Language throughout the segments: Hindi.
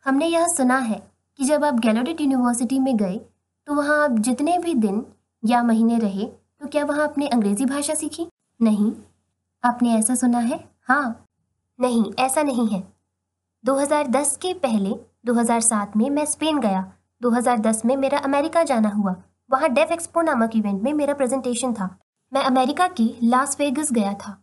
हमने यह सुना है कि जब आप गैलोडिट यूनिवर्सिटी में गए तो वहाँ आप जितने भी दिन या महीने रहे तो क्या वहाँ आपने अंग्रेजी भाषा सीखी? नहीं। आपने ऐसा सुना है? हाँ। नहीं, ऐसा नहीं है। 2010 के पहले 2007 में मैं स्पेन गया। 2010 में मेरा अमेरिका जाना हुआ। वहाँ डेफ एक्सपो नामक इवेंट में मेरा प्रेजेंटेशन था। मैं अमेरिका की लास वेगस गया था।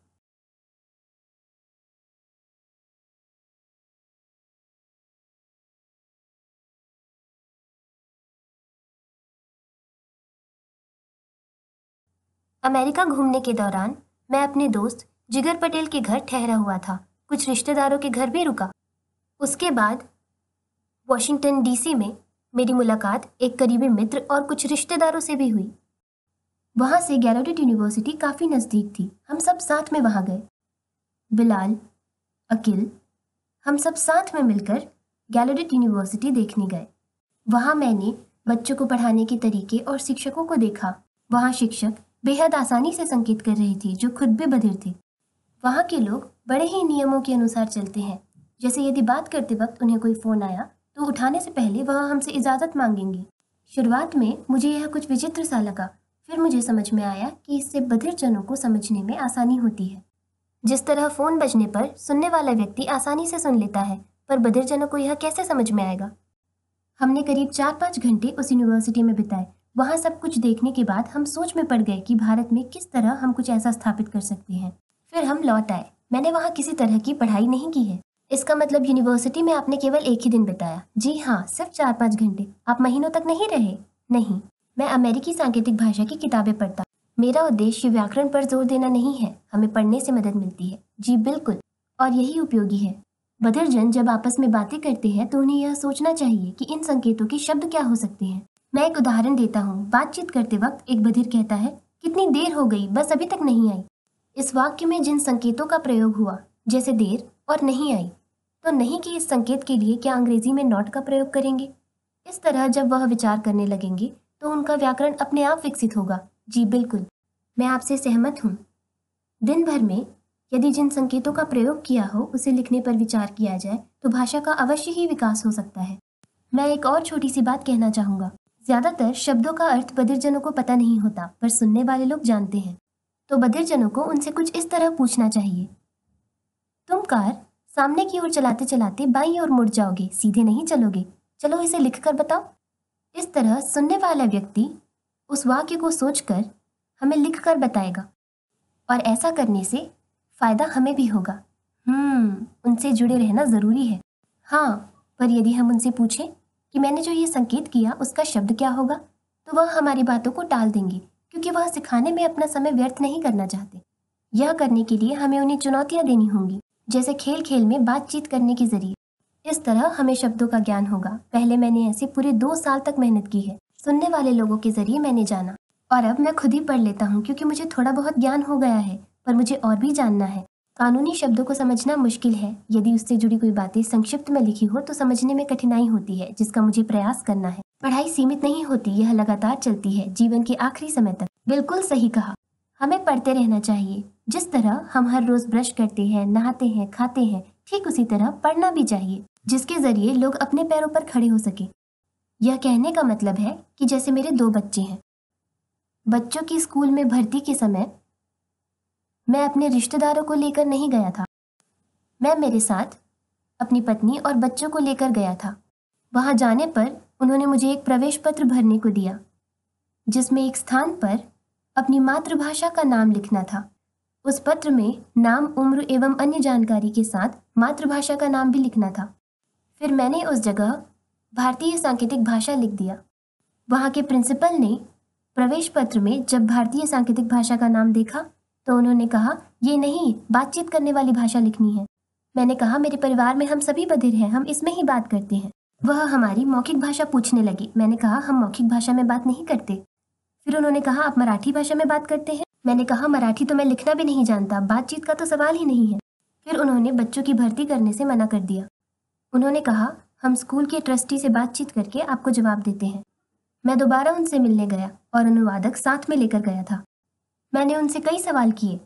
अमेरिका घूमने के दौरान मैं अपने दोस्त जिगर पटेल के घर ठहरा हुआ था। कुछ रिश्तेदारों के घर भी रुका। उसके बाद वॉशिंगटन डीसी में मेरी मुलाकात एक करीबी मित्र और कुछ रिश्तेदारों से भी हुई। वहाँ से गैलोडिट यूनिवर्सिटी काफ़ी नज़दीक थी। हम सब साथ में वहाँ गए। बिलाल, अकिल, हम सब साथ में मिलकर गैलोडिट यूनिवर्सिटी देखने गए। वहाँ मैंने बच्चों को पढ़ाने के तरीके और शिक्षकों को देखा। वहाँ शिक्षक बेहद आसानी से संकेत कर रही थी, जो खुद भी बधिर थे। वहाँ के लोग बड़े ही नियमों के अनुसार चलते हैं। जैसे यदि बात करते वक्त उन्हें कोई फ़ोन आया तो उठाने से पहले वह हमसे इजाज़त मांगेंगे। शुरुआत में मुझे यह कुछ विचित्र सा लगा, फिर मुझे समझ में आया कि इससे बधिरजनों को समझने में आसानी होती है। जिस तरह फ़ोन बजने पर सुनने वाला व्यक्ति आसानी से सुन लेता है, पर बधिरजनों को यह कैसे समझ में आएगा? हमने करीब 4-5 घंटे उस यूनिवर्सिटी में बिताए। वहाँ सब कुछ देखने के बाद हम सोच में पड़ गए कि भारत में किस तरह हम कुछ ऐसा स्थापित कर सकते हैं। फिर हम लौट आए। मैंने वहाँ किसी तरह की पढ़ाई नहीं की है। इसका मतलब यूनिवर्सिटी में आपने केवल एक ही दिन बिताया? जी हाँ, सिर्फ 4-5 घंटे। आप महीनों तक नहीं रहे? नहीं, मैं अमेरिकी सांकेतिक भाषा की किताबें पढ़ता। मेरा उद्देश्य व्याकरण पर जोर देना नहीं है। हमें पढ़ने से मदद मिलती है। जी बिल्कुल, और यही उपयोगी है। बधिरजन जब आपस में बातें करते हैं तो उन्हें यह सोचना चाहिए कि इन संकेतों के शब्द क्या हो सकते हैं। मैं एक उदाहरण देता हूँ। बातचीत करते वक्त एक बधिर कहता है, कितनी देर हो गई, बस अभी तक नहीं आई। इस वाक्य में जिन संकेतों का प्रयोग हुआ, जैसे देर और नहीं आई, तो नहीं कि इस संकेत के लिए क्या अंग्रेजी में नॉट का प्रयोग करेंगे? इस तरह जब वह विचार करने लगेंगे तो उनका व्याकरण अपने आप विकसित होगा। जी बिल्कुल, मैं आपसे सहमत हूँ। दिन भर में यदि जिन संकेतों का प्रयोग किया हो उसे लिखने पर विचार किया जाए तो भाषा का अवश्य ही विकास हो सकता है। मैं एक और छोटी सी बात कहना चाहूँगा। ज़्यादातर शब्दों का अर्थ बधिरजनों को पता नहीं होता, पर सुनने वाले लोग जानते हैं। तो बधिरजनों को उनसे कुछ इस तरह पूछना चाहिए, तुम कार सामने की ओर चलाते चलाते बाईं ओर मुड़ जाओगे, सीधे नहीं चलोगे। चलो इसे लिखकर बताओ। इस तरह सुनने वाला व्यक्ति उस वाक्य को सोचकर हमें लिखकर बताएगा, और ऐसा करने से फायदा हमें भी होगा। उनसे जुड़े रहना जरूरी है। हाँ, पर यदि हम उनसे पूछें कि मैंने जो ये संकेत किया उसका शब्द क्या होगा, तो वह हमारी बातों को टाल देंगे, क्योंकि वह सिखाने में अपना समय व्यर्थ नहीं करना चाहते। यह करने के लिए हमें उन्हें चुनौतियाँ देनी होंगी, जैसे खेल खेल में बातचीत करने के जरिए। इस तरह हमें शब्दों का ज्ञान होगा। पहले मैंने ऐसे पूरे 2 साल तक मेहनत की है। सुनने वाले लोगों के जरिए मैंने जाना, और अब मैं खुद ही पढ़ लेता हूँ क्योंकि मुझे थोड़ा बहुत ज्ञान हो गया है, पर मुझे और भी जानना है। कानूनी शब्दों को समझना मुश्किल है। यदि उससे जुड़ी कोई बातें संक्षिप्त में लिखी हो तो समझने में कठिनाई होती है, जिसका मुझे प्रयास करना है। पढ़ाई सीमित नहीं होती, यह लगातार चलती है, जीवन के आखिरी समय तक। बिल्कुल सही कहा। हमें पढ़ते रहना चाहिए। जिस तरह हम हर रोज ब्रश करते हैं, नहाते हैं, खाते हैं, ठीक उसी तरह पढ़ना भी चाहिए, जिसके जरिए लोग अपने पैरों पर खड़े हो सके। यह कहने का मतलब है कि जैसे मेरे 2 बच्चे हैं। बच्चों की स्कूल में भर्ती के समय मैं अपने रिश्तेदारों को लेकर नहीं गया था। मैं मेरे साथ अपनी पत्नी और बच्चों को लेकर गया था। वहां जाने पर उन्होंने मुझे एक प्रवेश पत्र भरने को दिया, जिसमें एक स्थान पर अपनी मातृभाषा का नाम लिखना था। उस पत्र में नाम, उम्र एवं अन्य जानकारी के साथ मातृभाषा का नाम भी लिखना था। फिर मैंने उस जगह भारतीय सांकेतिक भाषा लिख दिया। वहाँ के प्रिंसिपल ने प्रवेश पत्र में जब भारतीय सांकेतिक भाषा का नाम देखा तो उन्होंने कहा, ये नहीं, बातचीत करने वाली भाषा लिखनी है। मैंने कहा, मेरे परिवार में हम सभी बधिर हैं, हम इसमें ही बात करते हैं। वह हमारी मौखिक भाषा पूछने लगी। मैंने कहा, हम मौखिक भाषा में बात नहीं करते। फिर उन्होंने कहा, आप मराठी भाषा में बात करते हैं? मैंने कहा, मराठी तो मैं लिखना भी नहीं जानता, बातचीत का तो सवाल ही नहीं है। फिर उन्होंने बच्चों की भर्ती करने से मना कर दिया। उन्होंने कहा, हम स्कूल के ट्रस्टी से बातचीत करके आपको जवाब देते हैं। मैं दोबारा उनसे मिलने गया और अनुवादक साथ में लेकर गया था। मैंने उनसे कई सवाल किए।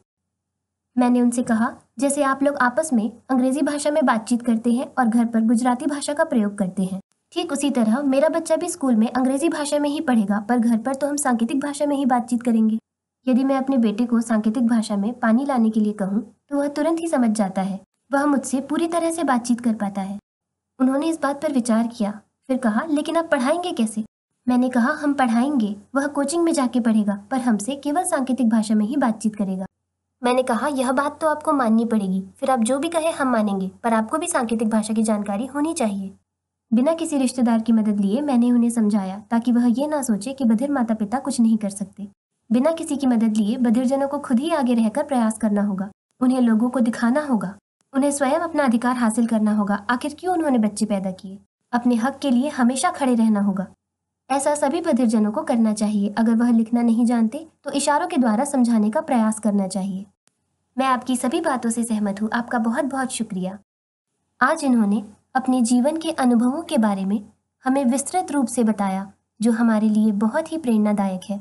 मैंने उनसे कहा, जैसे आप लोग आपस में अंग्रेजी भाषा में बातचीत करते हैं और घर पर गुजराती भाषा का प्रयोग करते हैं, ठीक उसी तरह मेरा बच्चा भी स्कूल में अंग्रेजी भाषा में ही पढ़ेगा, पर घर पर तो हम सांकेतिक भाषा में ही बातचीत करेंगे। यदि मैं अपने बेटे को सांकेतिक भाषा में पानी लाने के लिए कहूँ तो वह तुरंत ही समझ जाता है। वह मुझसे पूरी तरह से बातचीत कर पाता है। उन्होंने इस बात पर विचार किया, फिर कहा, लेकिन आप पढ़ाएंगे कैसे? मैंने कहा, हम पढ़ाएंगे, वह कोचिंग में जाके पढ़ेगा, पर हमसे केवल सांकेतिक भाषा में ही बातचीत करेगा। मैंने कहा, यह बात तो आपको माननी पड़ेगी, फिर आप जो भी कहें हम मानेंगे, पर आपको भी सांकेतिक भाषा की जानकारी होनी चाहिए। बिना किसी रिश्तेदार की मदद लिए मैंने उन्हें समझाया, ताकि वह ये ना सोचे कि बधिर माता पिता कुछ नहीं कर सकते। बिना किसी की मदद लिए बधिरजनों को खुद ही आगे रहकर प्रयास करना होगा। उन्हें लोगों को दिखाना होगा। उन्हें स्वयं अपना अधिकार हासिल करना होगा। आखिर क्यों उन्होंने बच्चे पैदा किए? अपने हक के लिए हमेशा खड़े रहना होगा। ऐसा सभी बधिरजनों को करना चाहिए। अगर वह लिखना नहीं जानते तो इशारों के द्वारा समझाने का प्रयास करना चाहिए। मैं आपकी सभी बातों से सहमत हूँ। आपका बहुत बहुत शुक्रिया। आज इन्होंने अपने जीवन के अनुभवों के बारे में हमें विस्तृत रूप से बताया, जो हमारे लिए बहुत ही प्रेरणादायक है।